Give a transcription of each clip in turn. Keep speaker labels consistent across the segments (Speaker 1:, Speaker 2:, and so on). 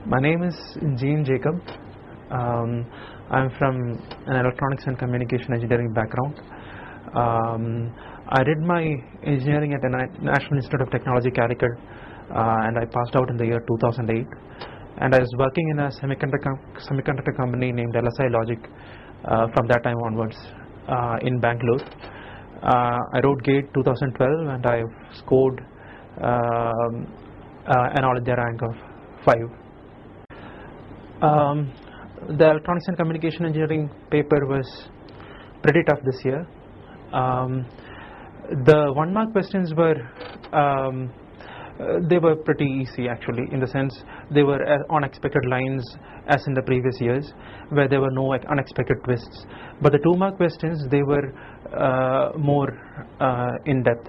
Speaker 1: My name is JeanJacob. I'm from an electronics and communication engineering background. I did my engineering at the National Institute of Technology, Calicut, and I passed out in the year 2008. And I was working in a semiconductor company named LSI Logic from that time onwards in Bangalore. I wrote GATE 2012 and I scored an All India rank of 5. The electronics and communication engineering paper was pretty tough this year. The 1-mark questions were they were pretty easy actually, in the sense they were on expected lines as in the previous years, where there were no unexpected twists. But the 2-mark questions, they were more in depth.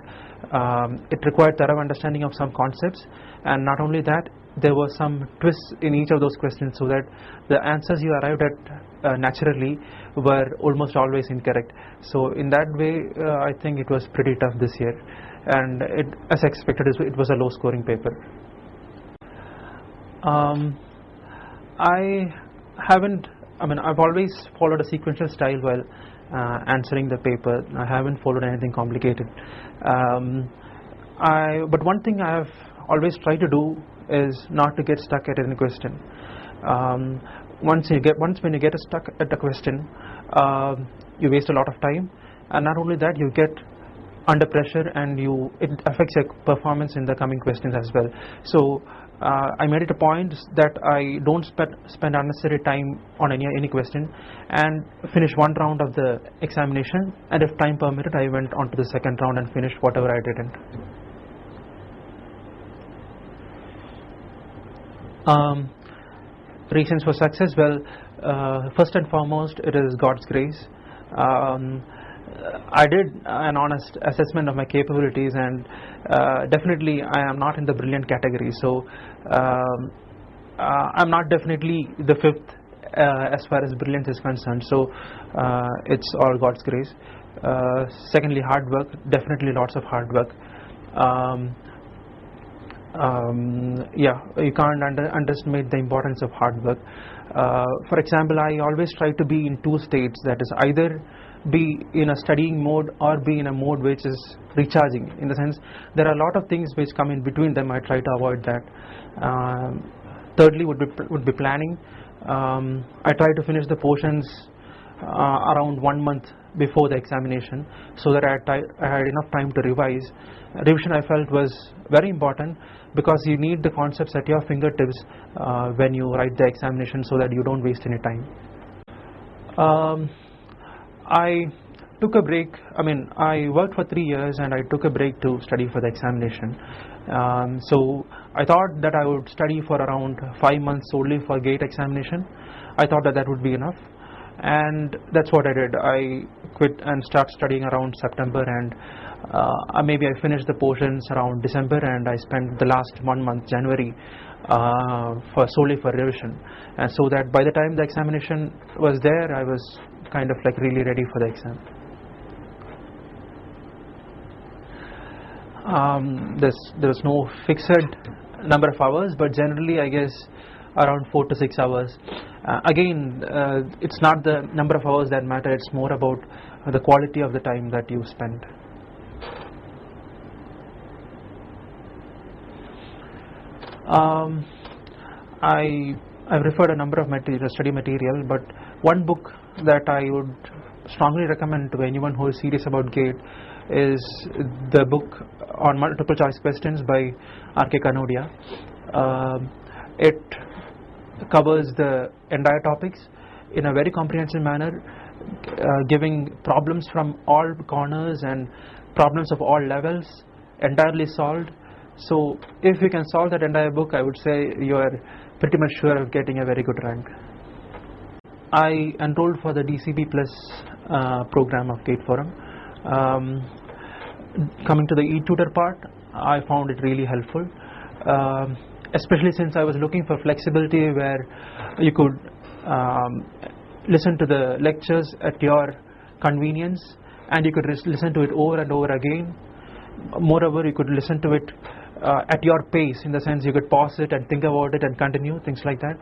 Speaker 1: It required thorough understanding of some concepts, and not only that, there were some twists in each of those questions, so that the answers you arrived at naturally were almost always incorrect. So in that way, I think it was pretty tough this year, and as expected, it was a low scoring paper. I've always followed a sequential style while answering the paper. I haven't followed anything complicated. But one thing I have always tried to do is not to get stuck at any question. When you get stuck at a question, you waste a lot of time, and not only that, you get under pressure, and it affects your performance in the coming questions as well. So I made it a point that I don't spend unnecessary time on any question, and finish one round of the examination, and if time permitted, I went on to the second round and finished whatever I didn't. Reasons for success, well, first and foremost, it is God's grace. I did an honest assessment of my capabilities, and definitely I am not in the brilliant category, so I'm not definitely the 5th as far as brilliance is concerned, so it's all God's grace. Secondly, hard work, definitely lots of hard work. You can't underestimate the importance of hard work. For example, I always try to be in 2 states, that is, either be in a studying mode or be in a mode which is recharging, in the sense there are a lot of things which come in between them. I try to avoid that. Thirdly would be planning. I try to finish the portions around 1 month before the examination, so that I had enough time to revise. Revision, I felt, was very important, because you need the concepts at your fingertips when you write the examination, so that you don't waste any time. I took a break. I worked for 3 years and I took a break to study for the examination. So I thought that I would study for around 5 months solely for GATE examination. I thought that would be enough, and that's what I did. I quit and started studying around September, and maybe I finished the portions around December, and I spent the last 1 month, January, solely for revision, and so that by the time the examination was there, I was kind of like really ready for the exam. There was no fixed number of hours, but generally I guess around 4 to 6 hours. Again, it's not the number of hours that matter, it's more about the quality of the time that you spend. I've referred a number of study material, but one book that I would strongly recommend to anyone who is serious about GATE is the book on multiple choice questions by R.K. Kanodia. It covers the entire topics in a very comprehensive manner, giving problems from all corners and problems of all levels entirely solved. So if you can solve that entire book, I would say you are pretty much sure of getting a very good rank. I enrolled for the DCB Plus program of GATEFORUM. Coming to the e-tutor part, I found it really helpful, especially since I was looking for flexibility where you could listen to the lectures at your convenience, and you could listen to it over and over again. Moreover, you could listen to it at your pace, in the sense you could pause it and think about it and continue, things like that.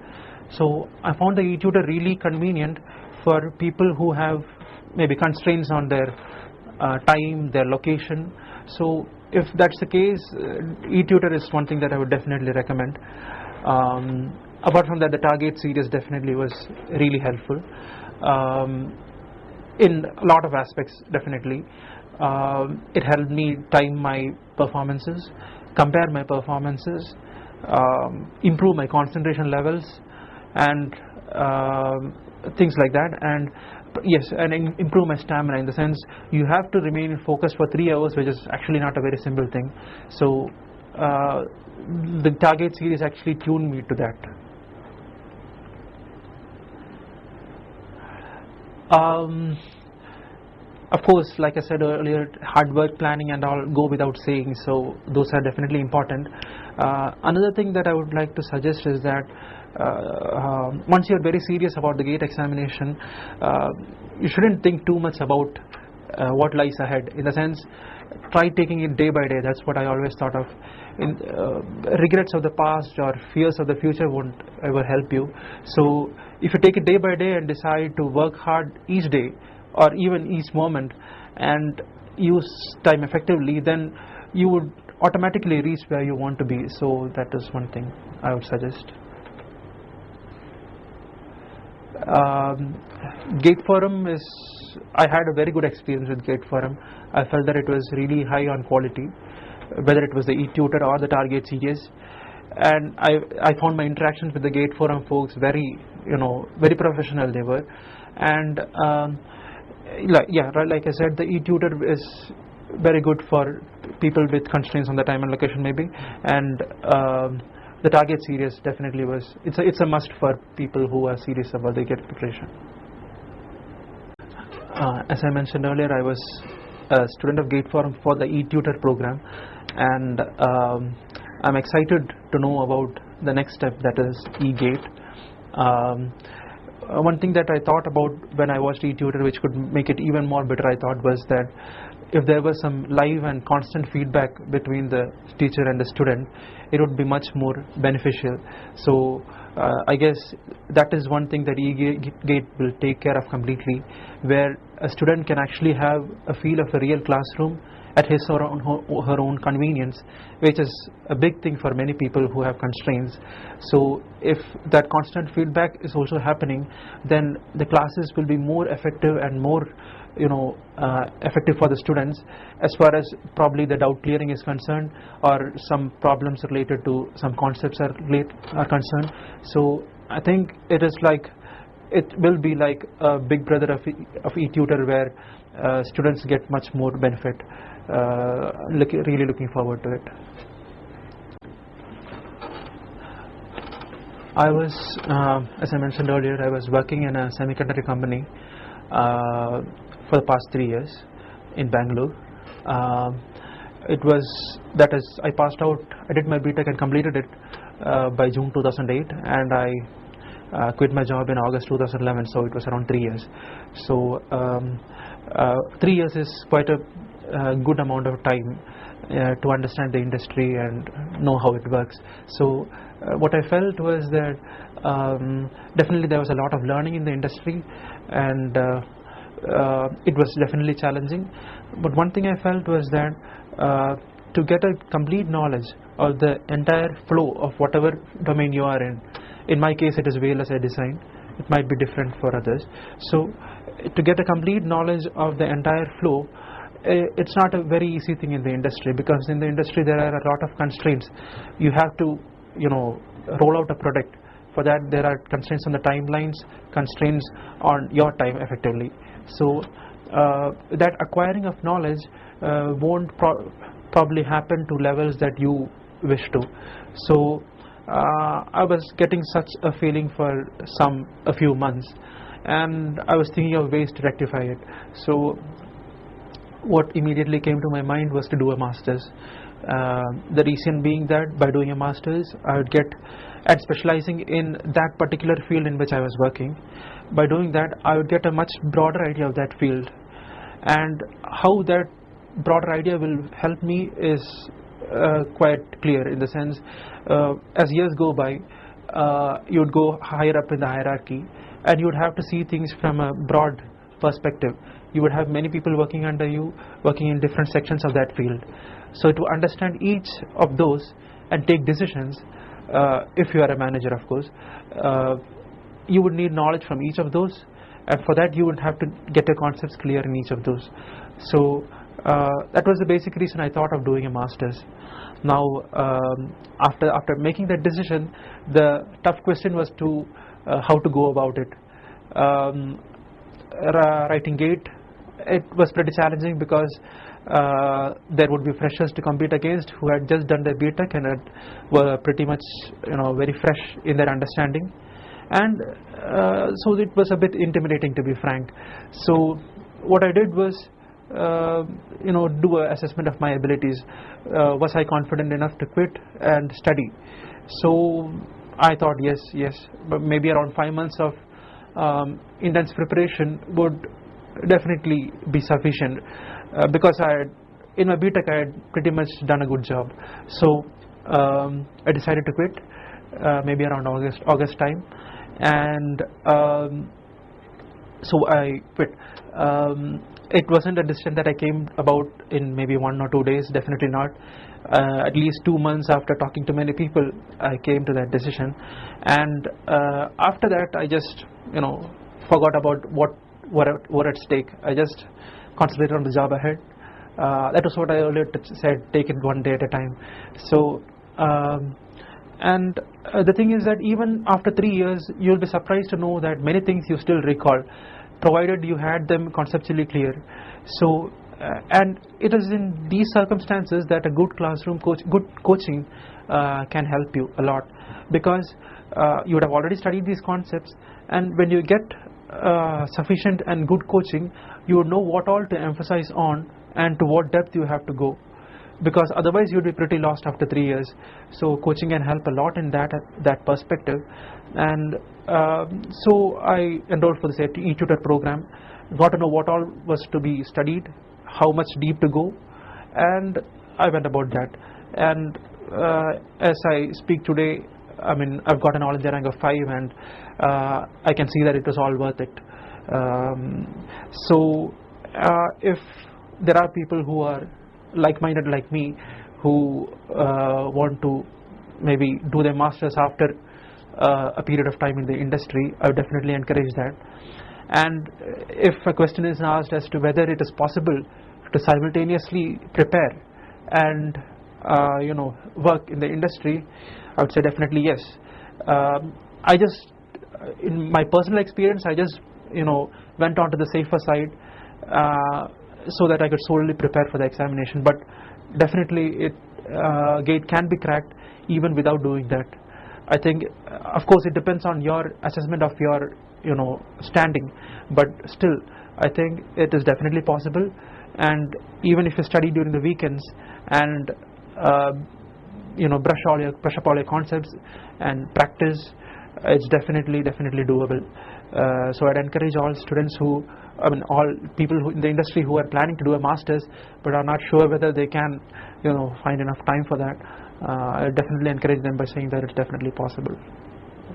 Speaker 1: So I found the e-tutor really convenient for people who have maybe constraints on their time, their location. So if that's the case, e-tutor is one thing that I would definitely recommend. Apart from that, the target series definitely was really helpful in a lot of aspects. Definitely it helped me time my performances, compare my performances, improve my concentration levels, and things like that. And yes, and improve my stamina, in the sense you have to remain focused for 3 hours, which is actually not a very simple thing. So the target series actually tuned me to that. Of course, like I said earlier, hard work, planning and all go without saying, so those are definitely important. Another thing that I would like to suggest is that once you're very serious about the GATE examination, you shouldn't think too much about what lies ahead. In the sense, try taking it day by day. That's what I always thought of. Regrets of the past or fears of the future won't ever help you. So if you take it day by day and decide to work hard each day or even each moment and use time effectively, then you would automatically reach where you want to be. So that is one thing I would suggest. GATEFORUM is, I had a very good experience with GATEFORUM. I felt that it was really high on quality, whether it was the e-tutor or the target series. And I found my interactions with the GATEFORUM folks very, very professional they were. And like I said, the e-tutor is very good for people with constraints on the time and location maybe, and the target series definitely was, it's a must for people who are serious about their GATE preparation. As I mentioned earlier, I was a student of GATEFORUM for the e-tutor program, and I'm excited to know about the next step, that is e-GATE. One thing that I thought about when I watched e-tutor, which could make it even more better, I thought, was that if there was some live and constant feedback between the teacher and the student, it would be much more beneficial. So I guess that is one thing that e-GATE will take care of completely, where a student can actually have a feel of a real classroom at his or her own convenience, which is a big thing for many people who have constraints. So if that constant feedback is also happening, then the classes will be more effective and more effective for the students, as far as probably the doubt clearing is concerned, or some problems related to some concepts are concerned. So I think it will be like a big brother of e-tutor, where students get much more benefit. Really looking forward to it. I was, as I mentioned earlier, I was working in a semiconductor company for the past 3 years in Bangalore. I passed out, I did my BTech and completed it by June 2008, and I quit my job in August 2011, so it was around 3 years. So 3 years is quite a good amount of time to understand the industry and know how it works. So what I felt was that definitely there was a lot of learning in the industry, and it was definitely challenging. But one thing I felt was that to get a complete knowledge of the entire flow of whatever domain you are in my case it is VLSI design, it might be different for others. So to get a complete knowledge of the entire flow, it's not a very easy thing in the industry, because in the industry there are a lot of constraints. You have to roll out a product. For that there are constraints on the timelines, constraints on your time effectively. So that acquiring of knowledge won't probably happen to levels that you wish to. So I was getting such a feeling for a few months, and I was thinking of ways to rectify it. So what immediately came to my mind was to do a master's. The reason being that by doing a master's, I would get, and specializing in that particular field in which I was working, by doing that I would get a much broader idea of that field. And how that broader idea will help me is quite clear, in the sense as years go by, you would go higher up in the hierarchy, and you would have to see things from a broad perspective. You would have many people working under you, working in different sections of that field. So to understand each of those and take decisions, if you are a manager, of course, you would need knowledge from each of those, and for that you would have to get your concepts clear in each of those. So that was the basic reason I thought of doing a master's. Now after making that decision, the tough question was to how to go about it. Writing GATE, it was pretty challenging, because there would be freshers to compete against who had just done their BTech and were pretty much very fresh in their understanding, and so it was a bit intimidating, to be frank. So what I did was do an assessment of my abilities. Was I confident enough to quit and study? So I thought yes, but maybe around 5 months of intense preparation would definitely be sufficient, because in my BTech I had pretty much done a good job. So I decided to quit maybe around August time, and so I quit. It wasn't a decision that I came about in maybe 1 or 2 days, definitely not. At least 2 months after talking to many people, I came to that decision, and after that I just forgot about what at stake. I just concentrated on the job ahead. That was what I earlier said, take it one day at a time. So and the thing is that even after 3 years, you'll be surprised to know that many things you still recall, provided you had them conceptually clear. So and it is in these circumstances that a good classroom good coaching can help you a lot, because you would have already studied these concepts, and when you get sufficient and good coaching, you would know what all to emphasize on and to what depth you have to go, because otherwise you would be pretty lost after 3 years. So coaching can help a lot in that perspective. And so I enrolled for the e-tutor program, got to know what all was to be studied, how much deep to go, and I went about that. And as I speak today, I mean, I've got a knowledge rank of 5, and I can see that it was all worth it. So if there are people who are like-minded like me, who want to maybe do their masters after a period of time in the industry, I would definitely encourage that. And if a question is asked as to whether it is possible to simultaneously prepare and work in the industry, I would say definitely yes. I just, in my personal experience, I just went on to the safer side so that I could solely prepare for the examination. But definitely GATE can be cracked even without doing that. I think, of course, it depends on your assessment of your standing, but still I think it is definitely possible. And even if you study during the weekends and brush up all your concepts and practice, it's definitely doable. So I'd encourage all students all people in the industry who are planning to do a master's but are not sure whether they can find enough time for that. I definitely encourage them by saying that it's definitely possible.